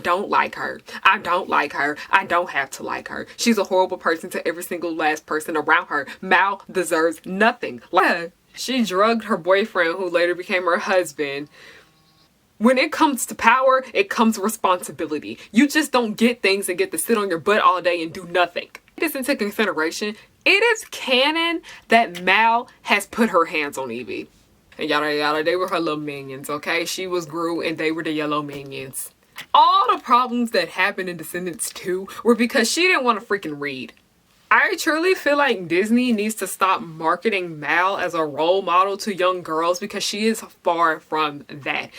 don't like her. I don't like her. I don't have to like her. She's a horrible person to every single last person around her. Mal deserves nothing. Like, she drugged her boyfriend, who later became her husband. When it comes to power, it comes responsibility. You just don't get things and get to sit on your butt all day and do nothing. Take this into consideration. It is canon that Mal has put her hands on Evie. And yada yada, they were her little minions, okay? She was Gru and they were the yellow minions. All the problems that happened in Descendants 2 were because she didn't want to freaking read. I truly feel like Disney needs to stop marketing Mal as a role model to young girls because she is far from that.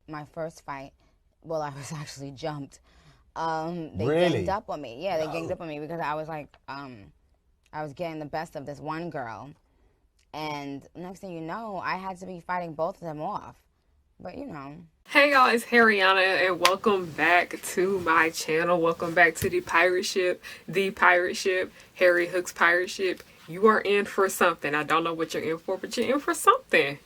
My first fight, well, I was actually jumped. They Really? ganged up on me. Yeah, they ganged up on me because I was like, I was getting the best of this one girl. And next thing you know, I had to be fighting both of them off. But you know. Hey y'all, it's Harriyanna and welcome back to my channel. Welcome back to the pirate ship, Harry Hook's pirate ship. You are in for something. I don't know what you're in for, but you're in for something.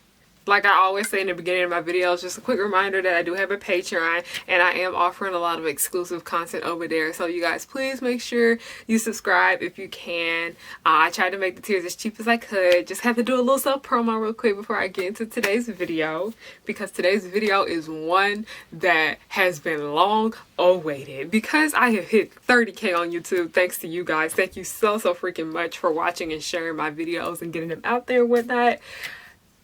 Like I always say in the beginning of my videos, just a quick reminder that I do have a Patreon and I am offering a lot of exclusive content over there. So you guys, please make sure you subscribe if you can. I tried to make the tiers as cheap as I could. Just have to do a little self-promo real quick before I get into today's video, because today's video is one that has been long awaited because I have hit 30K on YouTube thanks to you guys. Thank you so freaking much for watching and sharing my videos and getting them out there with that.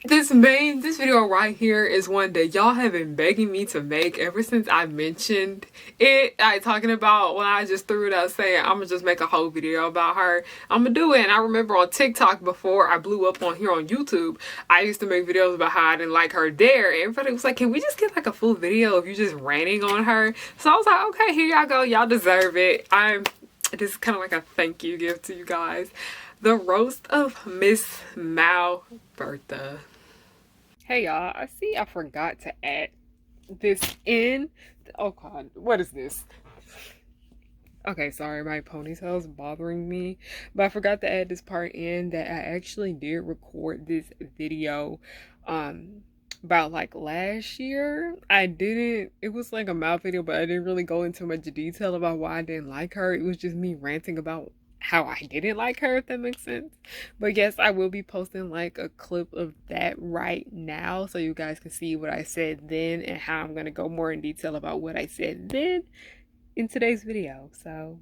This video right here is one that y'all have been begging me to make ever since I mentioned it. Talking about when I just threw it out saying I'm gonna just make a whole video about her. I'm gonna do it. And I remember on TikTok before I blew up on here on YouTube, I used to make videos about how I didn't like her there. And everybody was like, can we just get like a full video of you just ranting on her? So I was like, okay, here y'all go. Y'all deserve it. This is kind of like a thank you gift to you guys. The roast of Miss Malberta. Hey y'all, I see I forgot to add this in. Oh god, what is this? Okay, sorry, my ponytail's bothering me. But I forgot to add this part in that I actually did record this video about like last year. It was like a mouth video, but I didn't really go into much detail about why I didn't like her. It was just me ranting about how I didn't like her, if that makes sense. But yes, I will be posting like a clip of that right now so you guys can see what I said then and how I'm going to go more in detail about what I said then in today's video. So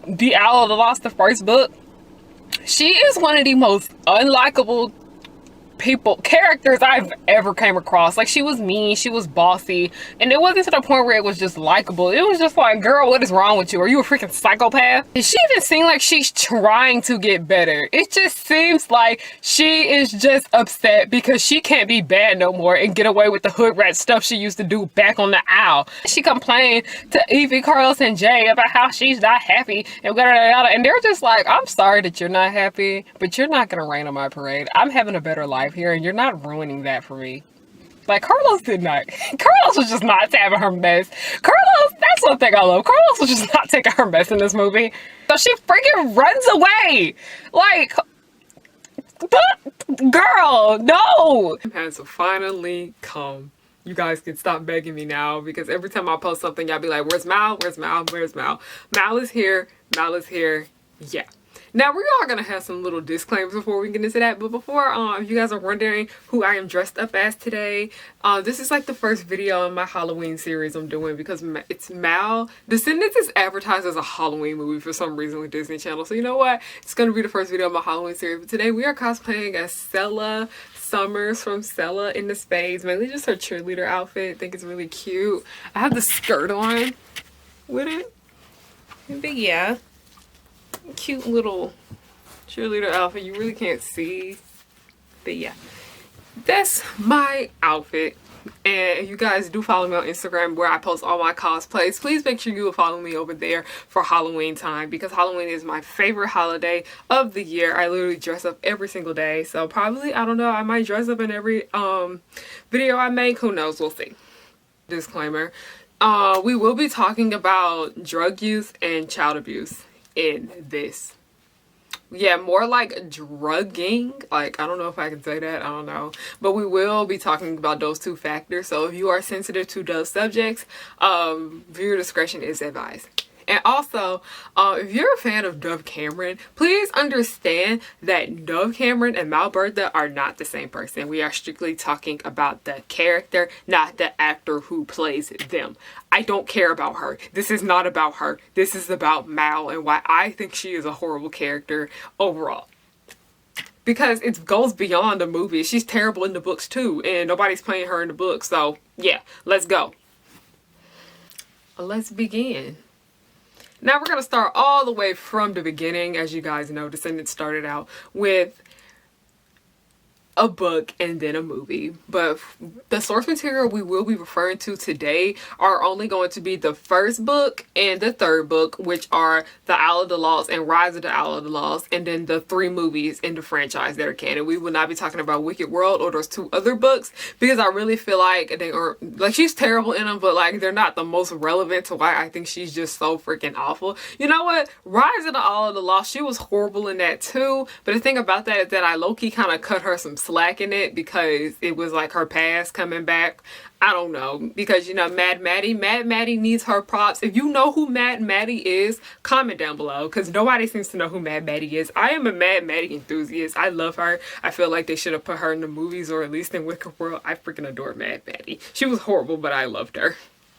the Owl that lost the first book, she is one of the most unlikable characters I've ever came across. Like, she was mean, she was bossy, and it wasn't to the point where it was just likable. It was just like, girl, what is wrong with you? Are you a freaking psychopath? And she even seemed like she's trying to get better. It just seems like she is just upset because she can't be bad no more and get away with the hood rat stuff she used to do back on the Owl. She complained to Evie, Carlos, and Jay about how she's not happy and yada yada, and they're just like, I'm sorry that you're not happy, but you're not gonna rain on my parade. I'm having a better life here and you're not ruining that for me. Like, Carlos did not. Carlos was just not having her mess. Carlos, that's one thing I love. Carlos was just not taking her mess in this movie. So she freaking runs away. Like, girl, no. It has finally come. You guys can stop begging me now because every time I post something, y'all be like, where's Mal? Where's Mal? Where's Mal? Mal is here. Mal is here. Yeah. Now, we are going to have some little disclaimers before we get into that. But before, if you guys are wondering who I am dressed up as today, this is like the first video in my Halloween series I'm doing because it's Mal. Descendants is advertised as a Halloween movie for some reason with Disney Channel. So you know what? It's going to be the first video of my Halloween series. But today we are cosplaying as Stella Summers from Stella in the Spades. Mainly just her cheerleader outfit. I think it's really cute. I have the skirt on with it. But yeah. Cute little cheerleader outfit. You really can't see, but yeah, that's my outfit. And if you guys do follow me on Instagram where I post all my cosplays, please make sure you follow me over there for Halloween time, because Halloween is my favorite holiday of the year. I literally dress up every single day. So probably, I don't know, I might dress up in every video I make. Who knows? We'll see. Disclaimer. We will be talking about drug use and child abuse in this. Yeah, more like drugging. Like, I don't know if I can say that. I don't know. But we will be talking about those two factors. So if you are sensitive to those subjects, viewer discretion is advised. And also, if you're a fan of Dove Cameron, please understand that Dove Cameron and Mal Bertha are not the same person. We are strictly talking about the character, not the actor who plays them. I don't care about her. This is not about her. This is about Mal and why I think she is a horrible character overall. Because it goes beyond the movie. She's terrible in the books too, and nobody's playing her in the books. So, yeah, let's go. Let's begin. Now we're going to start all the way from the beginning. As you guys know, Descendants started out with a book and then a movie, but the source material we will be referring to today are only going to be the first book and the third book, which are The Isle of the Lost and Rise of the Isle of the Lost, and then the 3 movies in the franchise that are canon. We will not be talking about Wicked World or those 2 other books, because I really feel like they are, like, she's terrible in them, but like they're not the most relevant to why I think she's just so freaking awful. You know what? Rise of the Isle of the Lost, she was horrible in that too, but the thing about that is that I low-key kind of cut her some slack in it, because it was like her past coming back. I don't know, because you know, Mad Maddie needs her props. If you know who Mad Maddie is, comment down below, because nobody seems to know who Mad Maddie is. I am a Mad Maddie enthusiast. I love her. I feel like they should have put her in the movies, or at least in Wicked World. I freaking adore Mad Maddie. She was horrible, but I loved her.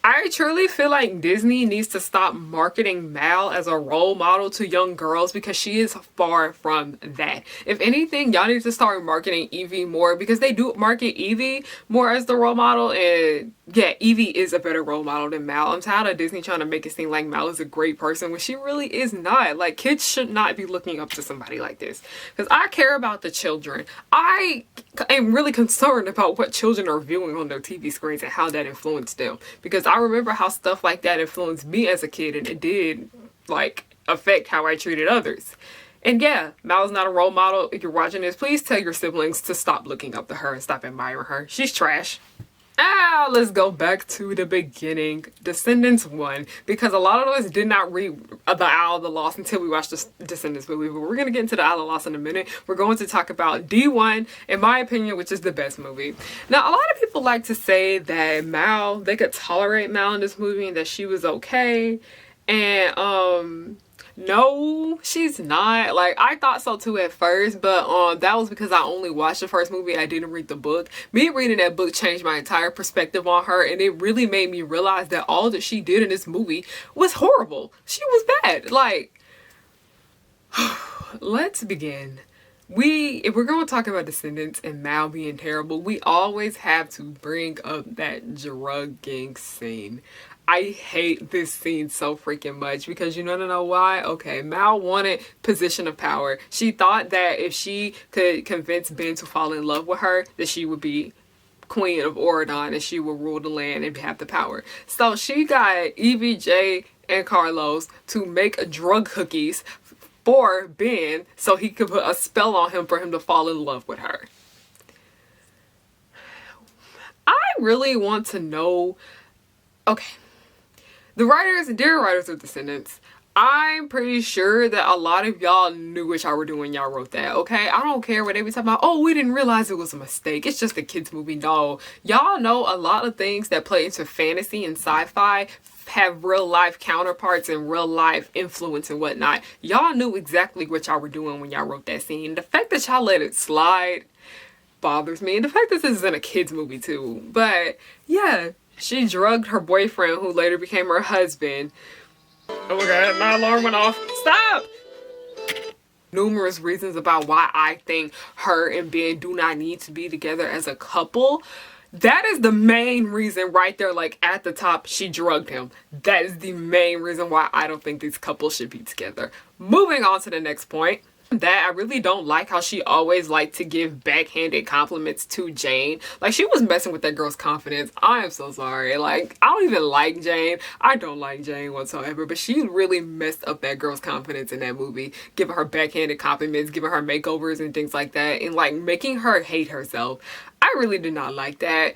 I truly feel like Disney needs to stop marketing Mal as a role model to young girls, because she is far from that. If anything, y'all need to start marketing Evie more, because they do market Evie more as the role model, and yeah, Evie is a better role model than Mal. I'm tired of Disney trying to make it seem like Mal is a great person when she really is not. Like, kids should not be looking up to somebody like this, because I care about the children. I am really concerned about what children are viewing on their TV screens and how that influenced them, because I remember how stuff like that influenced me as a kid, and it did like affect how I treated others. And yeah, Mal's not a role model. If you're watching this, please tell your siblings to stop looking up to her and stop admiring her. She's trash. Let's go back to the beginning. Descendants 1, because a lot of us did not read The Isle of the Lost until we watched the Descendants movie, but we're going to get into The Isle of the Lost in a minute. We're going to talk about D1, in my opinion, which is the best movie. Now, a lot of people like to say that Mal, they could tolerate Mal in this movie and that she was okay, and no, she's not. Like, I thought so too at first, but that was because I only watched the first movie. I didn't read the book. Me reading that book changed my entire perspective on her, and it really made me realize that all that she did in this movie was horrible. She was bad. Like, let's begin. If we're going to talk about Descendants and Mal being terrible, we always have to bring up that drugging scene. I hate this scene so freaking much, because you want to know why? Okay, Mal wanted position of power. She thought that if she could convince Ben to fall in love with her, that she would be queen of Oradon and she would rule the land and have the power. So she got Evie, Jay, and Carlos to make drug cookies for Ben so he could put a spell on him for him to fall in love with her. I really want to know, okay, the writers, dear writers of Descendants, I'm pretty sure that a lot of y'all knew what y'all were doing when y'all wrote that, okay? I don't care what they be talking about, oh, we didn't realize it was a mistake, it's just a kid's movie. No, y'all know a lot of things that play into fantasy and sci-fi have real life counterparts and real life influence and whatnot. Y'all knew exactly what y'all were doing when y'all wrote that scene. The fact that y'all let it slide bothers me, and the fact that this isn't a kid's movie too. But yeah, she drugged her boyfriend, who later became her husband. Oh my god, my alarm went off. Stop! Numerous reasons about why I think her and Ben do not need to be together as a couple. That is the main reason right there, like at the top, she drugged him. That is the main reason why I don't think these couples should be together. Moving on to the next point. That I really don't like how she always liked to give backhanded compliments to Jane. Like, she was messing with that girl's confidence. I am so sorry. Like, I don't even like Jane. I don't like Jane whatsoever, but she really messed up that girl's confidence in that movie, giving her backhanded compliments, giving her makeovers and things like that, and like making her hate herself. I really did not like that.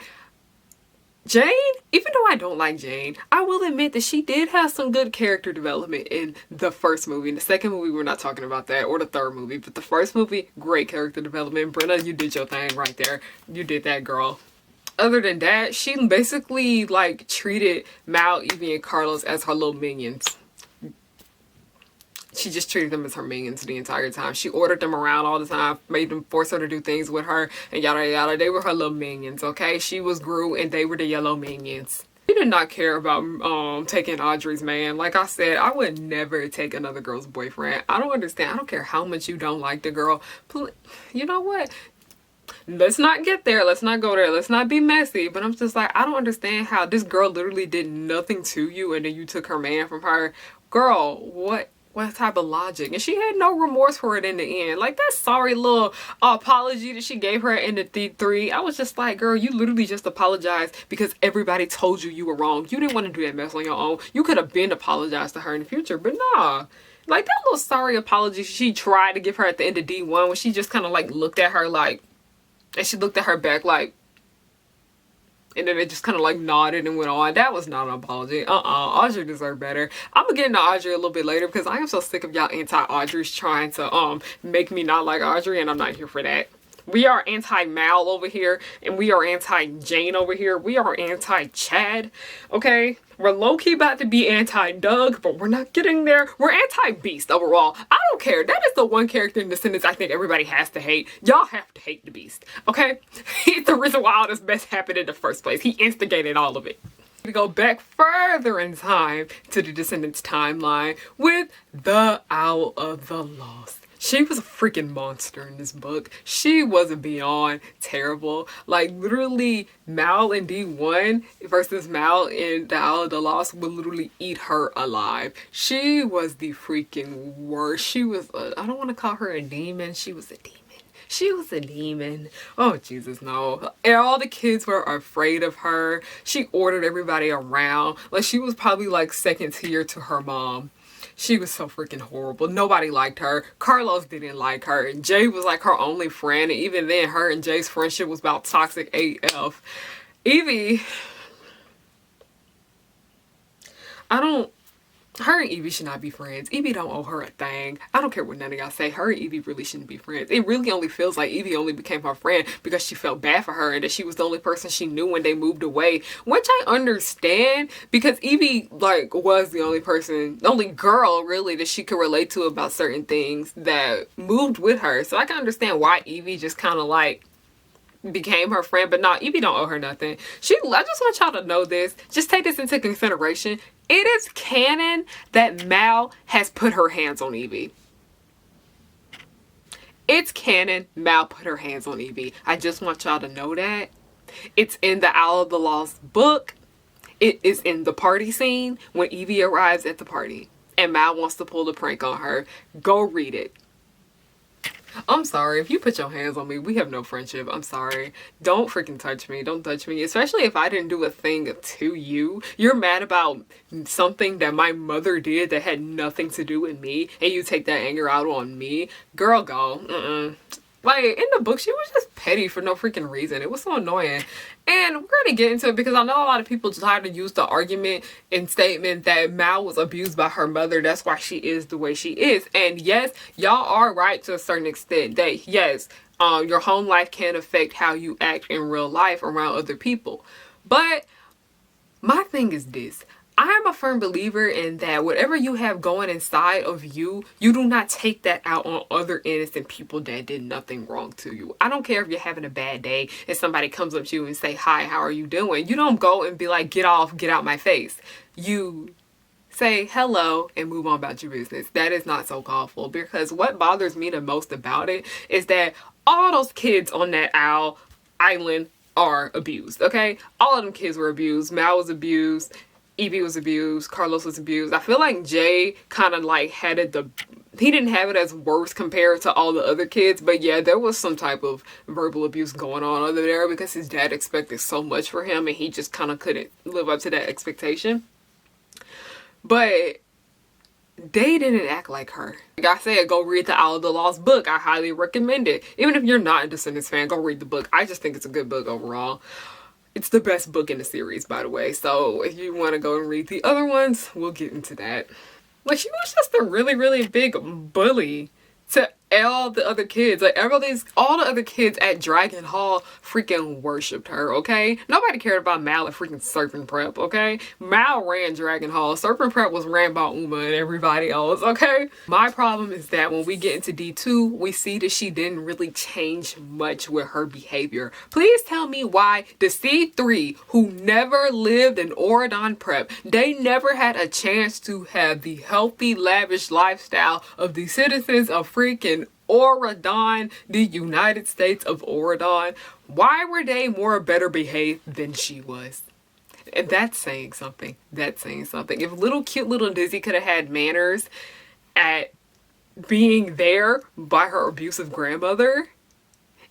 Jane, even though I don't like Jane, I will admit that she did have some good character development in the first movie. In the second movie, we're not talking about that, or the third movie, but the first movie, great character development. Brenna, you did your thing right there. You did that, girl. Other than that, she basically like treated Mal, Evie, and Carlos as her little minions. She just treated them as her minions the entire time. She ordered them around all the time, made them force her to do things with her, and yada yada. They were her little minions, okay? She was Gru, and they were the yellow minions. She did not care about taking Audrey's man. Like I said, I would never take another girl's boyfriend. I don't understand. I don't care how much you don't like the girl. You know what? Let's not get there. Let's not go there. Let's not be messy. But I'm just like, I don't understand how this girl literally did nothing to you, and then you took her man from her. Girl, what type of logic? And she had no remorse for it in the end. Like, that sorry little apology that she gave her in the D3, I was just like, girl, you literally just apologized because everybody told you were wrong. You didn't want to do that mess on your own. You could have been apologized to her in the future, but nah. Like, that little sorry apology she tried to give her at the end of D1, when she just kind of like looked at her like, and she looked at her back like, and then it just kind of like nodded and went on. That was not an apology. Audrey deserved better. I'm gonna get into Audrey a little bit later because I am so sick of y'all anti-Audreys trying to make me not like Audrey, and I'm not here for that. We are anti-Mal over here, and we are anti-Jane over here. We are anti-Chad, okay? We're low-key about to be anti-Doug, but we're not getting there. We're anti-Beast overall. I don't care. That is the one character in Descendants I think everybody has to hate. Y'all have to hate the Beast, okay? He's the reason why all this mess happened in the first place. He instigated all of it. We go back further in time to the Descendants timeline with the Owl of the Lost. She was a freaking monster in this book. She was beyond terrible. Like, literally, Mal in D1 versus Mal in the Owl of the Lost would literally eat her alive. She was the freaking worst. She was, I don't want to call her a demon. She was a demon. She was a demon. Oh, Jesus, no. And all the kids were afraid of her. She ordered everybody around. Like, she was probably like second tier to her mom. She was so freaking horrible. Nobody liked her. Carlos didn't like her. Jay was like her only friend. And even then, her and Jay's friendship was about toxic AF. Evie, her and Evie should not be friends. Evie don't owe her a thing. I don't care what none of y'all say. Her and Evie really shouldn't be friends. It really only feels like Evie only became her friend because she felt bad for her and that she was the only person she knew when they moved away. Which I understand, because Evie like was the only person, the only girl really that she could relate to about certain things that moved with her. So I can understand why Evie just kind of like became her friend. But no, Evie don't owe her nothing. I just want y'all to know this. Just take this into consideration. It is canon that Mal has put her hands on Evie. It's canon Mal put her hands on Evie. I just want y'all to know that. It's in the Owl of the Lost book. It is in the party scene when Evie arrives at the party and Mal wants to pull the prank on her. Go read it. I'm sorry. If you put your hands on me, we have no friendship. I'm sorry. Don't freaking touch me. Don't touch me. Especially if I didn't do a thing to you. You're mad about something that my mother did that had nothing to do with me, and you take that anger out on me. Girl, go. Like, in the book, she was just petty for no freaking reason. It was so annoying. And we're going to get into it because I know a lot of people try to use the argument and statement that Mal was abused by her mother. That's why she is the way she is. And yes, y'all are right to a certain extent that, yes, your home life can affect how you act in real life around other people. But my thing is this. I am a firm believer in that whatever you have going inside of you, you do not take that out on other innocent people that did nothing wrong to you. I don't care if you're having a bad day and somebody comes up to you and say, hi, how are you doing? You don't go and be like, get off, get out my face. You say hello and move on about your business. That is not so called, because what bothers me the most about it is that all those kids on that island are abused, okay? All of them kids were abused. Mal was abused. Evie was abused. Carlos was abused. I feel like Jay kind of like headed the he didn't have it as worse compared to all the other kids, but yeah, there was some type of verbal abuse going on over there because his dad expected so much for him and he just kind of couldn't live up to that expectation. But they didn't act like her. Like I said, go read the Owl of the Lost book. I highly recommend it. Even if you're not a Descendants fan, go read the book. I just think it's a good book overall. It's the best book in the series, by the way. So if you want to go and read the other ones, we'll get into that. Like, she was just a really, really big bully to all the other kids. Like, all the other kids at Dragon Hall freaking worshipped her, okay? Nobody cared about Mal at freaking Serpent Prep, okay? Mal ran Dragon Hall. Serpent Prep was ran by Uma and everybody else, okay? My problem is that when we get into D2, we see that she didn't really change much with her behavior. Please tell me why the C3, who never lived in Oridon Prep, they never had a chance to have the healthy, lavish lifestyle of the citizens of freaking Oridon, the United States of Oridon. Why were they more better behaved than she was? And that's saying something. That's saying something. If cute little Dizzy could have had manners at being there by her abusive grandmother.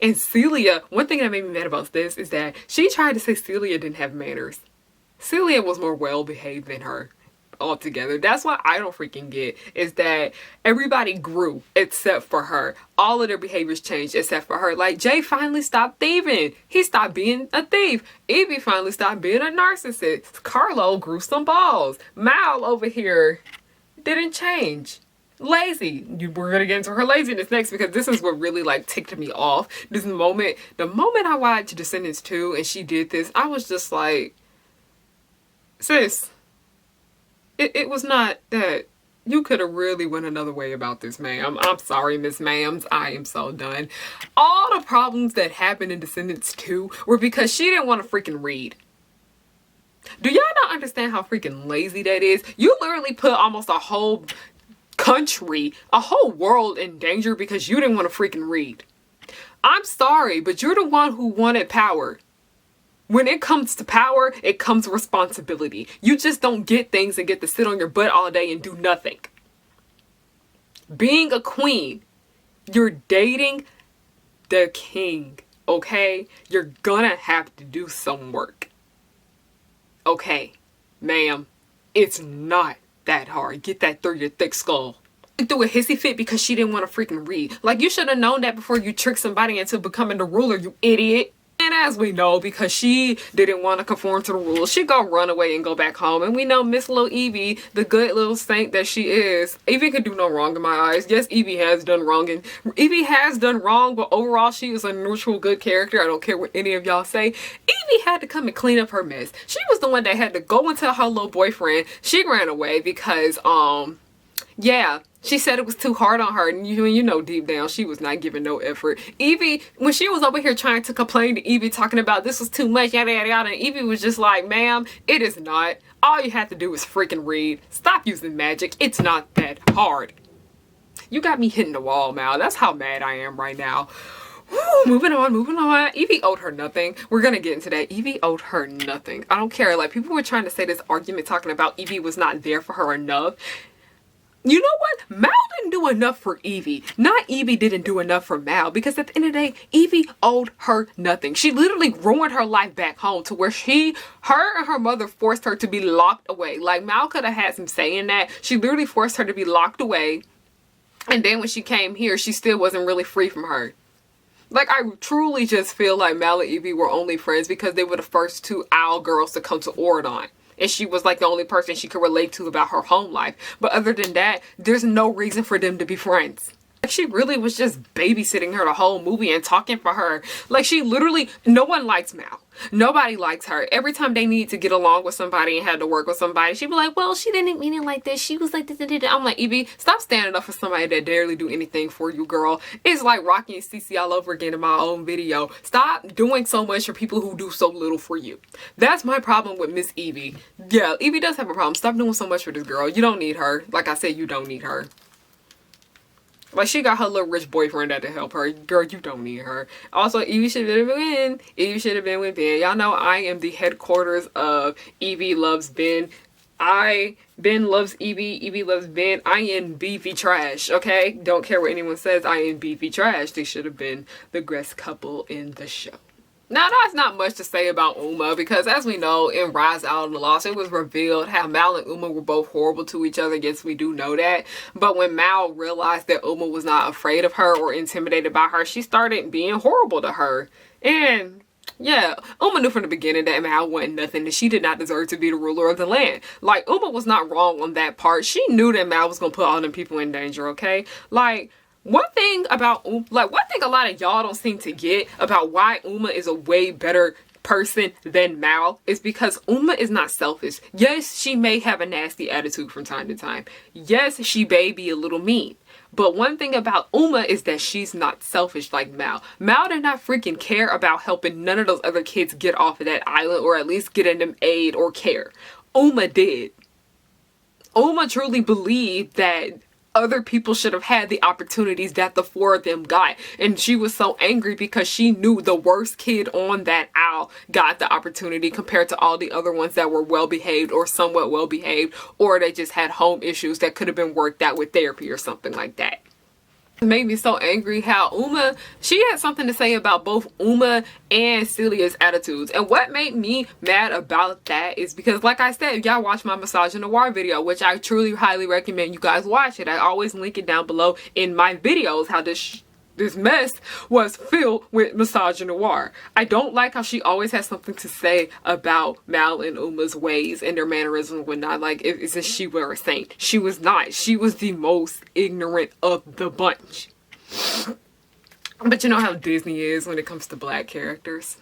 And Celia, one thing that made me mad about this is that she tried to say Celia didn't have manners. Celia was more well behaved than her. Altogether. That's what I don't freaking get, is that everybody grew except for her. All of their behaviors changed except for her. Like, Jay finally stopped thieving. He stopped being a thief. Evie finally stopped being a narcissist. Carlo grew some balls. Mal over here didn't change. Lazy. We're gonna get into her laziness next, because this is what really like ticked me off. The moment I watched Descendants 2 and she did this, I was just like, sis, It was not that. You could have really went another way about this, ma'am. I'm sorry, Miss Ma'ams. I am so done. All the problems that happened in Descendants 2 were because she didn't want to freaking read. Do y'all not understand how freaking lazy that is? You literally put almost a whole country, a whole world in danger because you didn't want to freaking read. I'm sorry, but you're the one who wanted power. When it comes to power, it comes responsibility. You just don't get things and get to sit on your butt all day and do nothing. Being a queen, you're dating the king, okay? You're gonna have to do some work. Okay, ma'am, it's not that hard. Get that through your thick skull. Threw a hissy fit because she didn't want to freaking read. Like, you should have known that before you tricked somebody into becoming the ruler, you idiot. And as we know, because she didn't want to conform to the rules, she gonna run away and go back home. And we know Miss Little Evie, the good little saint that she is, Evie could do no wrong in my eyes. Yes, Evie has done wrong, and Evie has done wrong, but overall she is a neutral, good character. I don't care what any of y'all say. Evie had to come and clean up her mess. She was the one that had to go and tell her little boyfriend she ran away because, yeah, she said it was too hard on her, and you know deep down she was not giving no effort. Evie, when she was over here trying to complain to Evie, talking about this was too much, yada yada yada, and Evie was just like, ma'am, it is not. All you have to do is freaking read. Stop using magic. It's not that hard. You got me hitting the wall, Mal. That's how mad I am right now. Woo, moving on. Evie owed her nothing. We're gonna get into that. Evie owed her nothing. I don't care. Like, people were trying to say this argument talking about Evie was not there for her enough. You know what? Mal didn't do enough for Evie. Not Evie didn't do enough for Mal, because at the end of the day, Evie owed her nothing. She literally ruined her life back home to where her and her mother forced her to be locked away. Like, Mal could have had some say in that. She literally forced her to be locked away. And then when she came here, she still wasn't really free from her. Like, I truly just feel like Mal and Evie were only friends because they were the first two owl girls to come to Oridon. And she was like the only person she could relate to about her home life. But other than that, there's no reason for them to be friends. Like, she really was just babysitting her the whole movie and talking for her. Like, she literally, no one likes Mal. Nobody likes her. Every time they need to get along with somebody and had to work with somebody, she'd be like, well, she didn't mean it like this. She was like this. I'm like, Evie, stop standing up for somebody that barely do anything for you, girl. It's like Rocky and Cece all over again in my own video. Stop doing so much for people who do so little for you. That's my problem with Miss Evie. Yeah, Evie does have a problem. Stop doing so much for this girl. You don't need her. Like I said, you don't need her. Like, she got her little rich boyfriend that to help her. Girl, you don't need her. Also, Evie should have been with Ben. Y'all know I am the headquarters of Evie loves Ben. Ben loves Evie. Evie loves Ben. IMDb trash, okay? Don't care what anyone says. IMDb trash. They should have been the best couple in the show. Now, that's not much to say about Uma, because as we know, in Rise Out of the Lost, it was revealed how Mal and Uma were both horrible to each other. Yes, we do know that. But when Mal realized that Uma was not afraid of her or intimidated by her, she started being horrible to her. And yeah, Uma knew from the beginning that Mal wasn't nothing, and she did not deserve to be the ruler of the land. Like, Uma was not wrong on that part. She knew that Mal was gonna put all them people in danger, okay? Like, one thing a lot of y'all don't seem to get about why Uma is a way better person than Mal is because Uma is not selfish. Yes, she may have a nasty attitude from time to time. Yes, she may be a little mean. But one thing about Uma is that she's not selfish like Mal. Mal did not freaking care about helping none of those other kids get off of that island, or at least getting them aid or care. Uma did. Uma truly believed that other people should have had the opportunities that the four of them got. And she was so angry because she knew the worst kid on that isle got the opportunity compared to all the other ones that were well behaved or somewhat well behaved, or they just had home issues that could have been worked out with therapy or something like that. It made me so angry how Uma, she had something to say about both Uma and Celia's attitudes. And what made me mad about that is because, like I said, y'all watch my misogynoir video, which I truly highly recommend you guys watch it. I always link it down below in my videos, how this mess was filled with misogynoir. I don't like how she always has something to say about Mal and Uma's ways and their mannerisms and whatnot. Like, as if she were a saint. She was not. She was the most ignorant of the bunch. But you know how Disney is when it comes to black characters.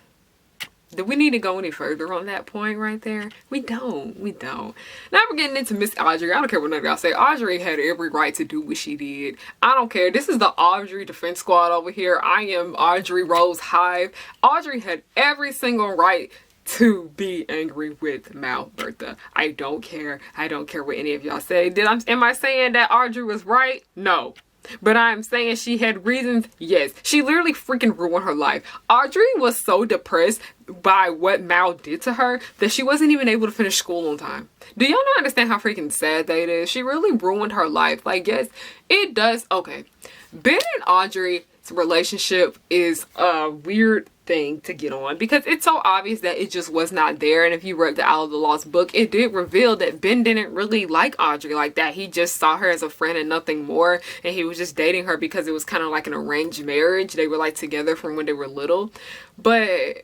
Do we need to go any further on that point right there? We don't. Now we're getting into Miss Audrey. I don't care what none of y'all say. Audrey had every right to do what she did. I don't care. This is the Audrey Defense Squad over here. I am Audrey Rose Hive. Audrey had every single right to be angry with Mal Bertha. I don't care. I don't care what any of y'all say. Am I saying that Audrey was right? No. But I'm saying she had reasons. Yes. She literally freaking ruined her life. Audrey was so depressed by what Mal did to her that she wasn't even able to finish school on time. Do y'all not understand how freaking sad that is? She really ruined her life. Like, yes, it does. Okay. Ben and Audrey's relationship is a weird thing to get on because it's so obvious that it just was not there. And if you read the Out of the Lost book, it did reveal that Ben didn't really like Audrey like that. He just saw her as a friend and nothing more, and he was just dating her because it was kind of like an arranged marriage. They were like together from when they were little. But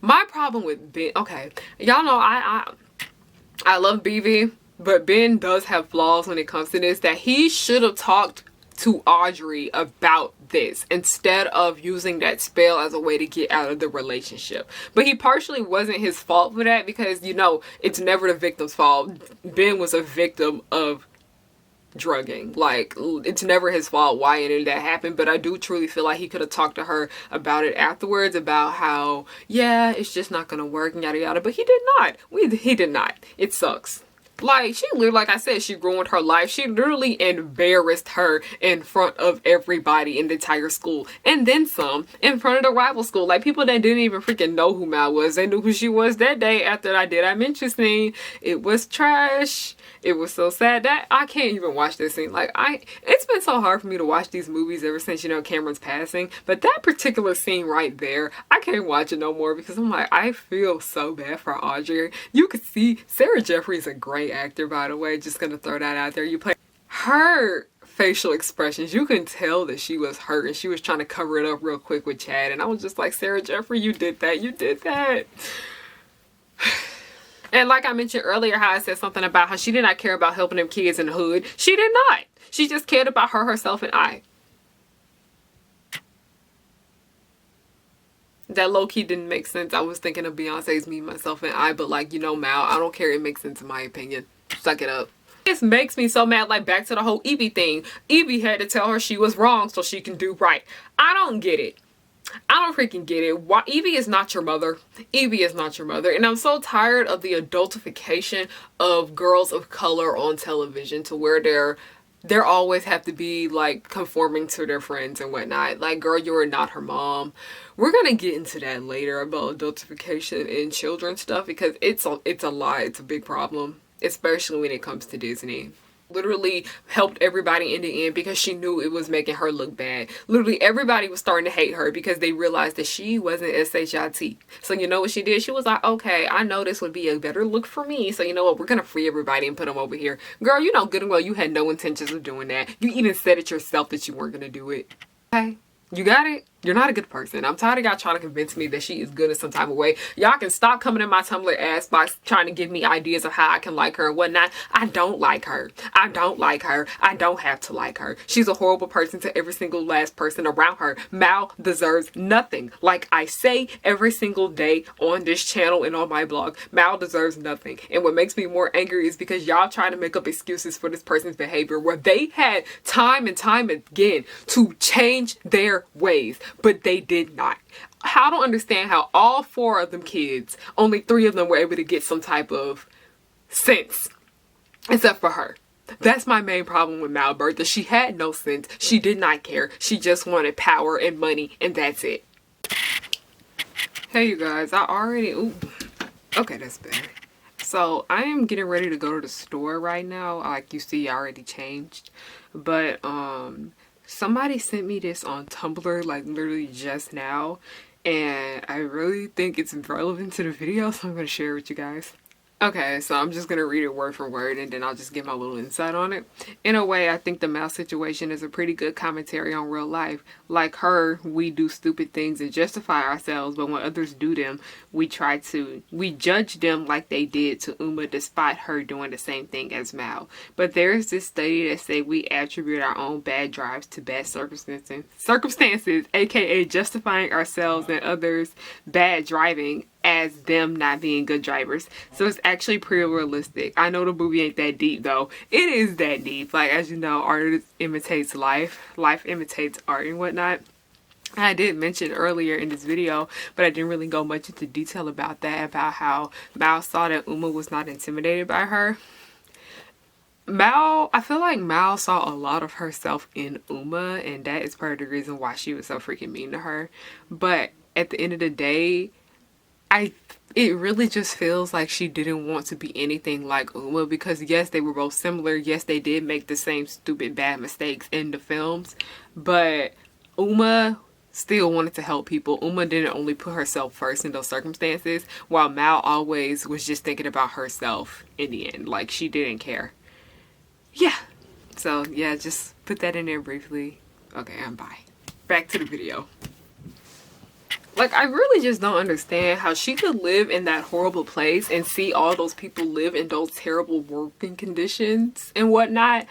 my problem with Ben, okay, y'all know I love BV, but Ben does have flaws when it comes to this, that he should have talked to Audrey about this instead of using that spell as a way to get out of the relationship. But he partially wasn't his fault for that because, you know, it's never the victim's fault. Ben was a victim of drugging. Like, it's never his fault why any of that happened, but I do truly feel like he could have talked to her about it afterwards, about how, yeah, it's just not gonna work and yada yada, but he did not. He did not. It sucks. Like, she literally, like I said, she ruined her life. She literally embarrassed her in front of everybody in the entire school. And then some, in front of the rival school. Like, people that didn't even freaking know who Mal was. They knew who she was that day after I mention scene. It was trash. It was so sad that I can't even watch this scene. Like, it's been so hard for me to watch these movies ever since, you know, Cameron's passing. But that particular scene right there, I can't watch it no more because I'm like, I feel so bad for Audrey. You could see Sarah Jeffrey's a great actor, by the way. Just gonna throw that out there. You play her facial expressions, you can tell that she was hurt and she was trying to cover it up real quick with Chad. And I was just like, Sarah Jeffrey, you did that. You did that. And like I mentioned earlier, how I said something about how she did not care about helping them kids in the hood. She did not. She just cared about her, herself, and I. That low-key didn't make sense. I was thinking of Beyonce's Me, Myself, and I, but like, you know, Mal, I don't care. It makes sense in my opinion. Suck it up. This makes me so mad. Like, back to the whole Evie thing. Evie had to tell her she was wrong so she can do right. I don't get it. I don't freaking get it. Why? Evie is not your mother. Evie is not your mother. And I'm so tired of the adultification of girls of color on television to where they're always have to be like conforming to their friends and whatnot. Like, girl, you are not her mom. We're gonna get into that later about adultification and children stuff because it's a lie. It's a big problem. especially when it comes to Disney. Literally helped everybody in the end because she knew it was making her look bad. Literally everybody was starting to hate her because they realized that she wasn't SHIT. So you know what she did? She was like, okay, I know this would be a better look for me, so you know what, we're gonna free everybody and put them over here. Girl, you know good and well you had no intentions of doing that. You even said it yourself that you weren't gonna do it. Okay, you got it? You're not a good person. I'm tired of y'all trying to convince me that she is good in some type of way. Y'all can stop coming in my Tumblr ass by trying to give me ideas of how I can like her and whatnot. I don't like her. I don't like her. I don't have to like her. She's a horrible person to every single last person around her. Mal deserves nothing. Like I say every single day on this channel and on my blog, Mal deserves nothing. And what makes me more angry is because y'all trying to make up excuses for this person's behavior where they had time and time again to change their ways, but they did not. I don't understand how all 4 of them kids, only 3 of them were able to get some type of sense, except for her. That's my main problem with Mal Bertha. She had no sense. She did not care. She just wanted power and money, and that's it. Hey you guys, I already, ooh, okay, that's better. So I am getting ready to go to the store right now. Like you see, I already changed, but somebody sent me this on Tumblr like literally just now, and I really think it's relevant to the video, so I'm going to share it with you guys. Okay, so I'm just going to read it word for word and then I'll just give my little insight on it. In a way, I think the Mal situation is a pretty good commentary on real life. Like her, we do stupid things and justify ourselves, but when others do them, we judge them like they did to Uma despite her doing the same thing as Mal. But there is this study that say we attribute our own bad drives to bad circumstances, aka justifying ourselves and others' bad driving as them not being good drivers. So it's actually pretty realistic. I know the movie ain't that deep though. It is that deep. Like, as you know, art imitates life. Life imitates art and whatnot. I did mention earlier in this video, but I didn't really go much into detail about that, about how Mal saw that Uma was not intimidated by her. I feel like Mal saw a lot of herself in Uma, and that is part of the reason why she was so freaking mean to her. But at the end of the day, it really just feels like she didn't want to be anything like Uma, because yes, they were both similar. Yes, they did make the same stupid bad mistakes in the films, but Uma still wanted to help people. Uma didn't only put herself first in those circumstances, while Mal always was just thinking about herself in the end. Like, she didn't care. Yeah. So yeah, just put that in there briefly. Okay, I'm bye. Back to the video. Like, I really just don't understand how she could live in that horrible place and see all those people live in those terrible working conditions and whatnot.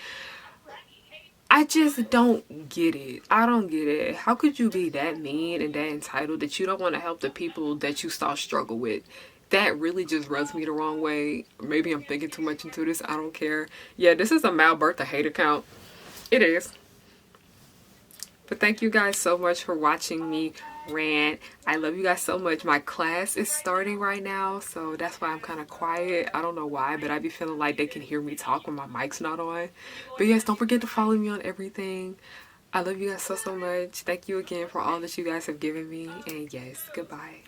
I just don't get it. I don't get it. How could you be that mean and that entitled that you don't want to help the people that you saw struggle with? That really just rubs me the wrong way. Maybe I'm thinking too much into this. I don't care. Yeah, this is a Mal Bertha hate account. It is. But thank you guys so much for watching me rant. I love you guys so much. My class is starting right now, so that's why I'm kind of quiet. I don't know why, but I be feeling like they can hear me talk when my mic's not on. But yes, don't forget to follow me on everything. I love you guys so much. Thank you again for all that you guys have given me, and yes, goodbye.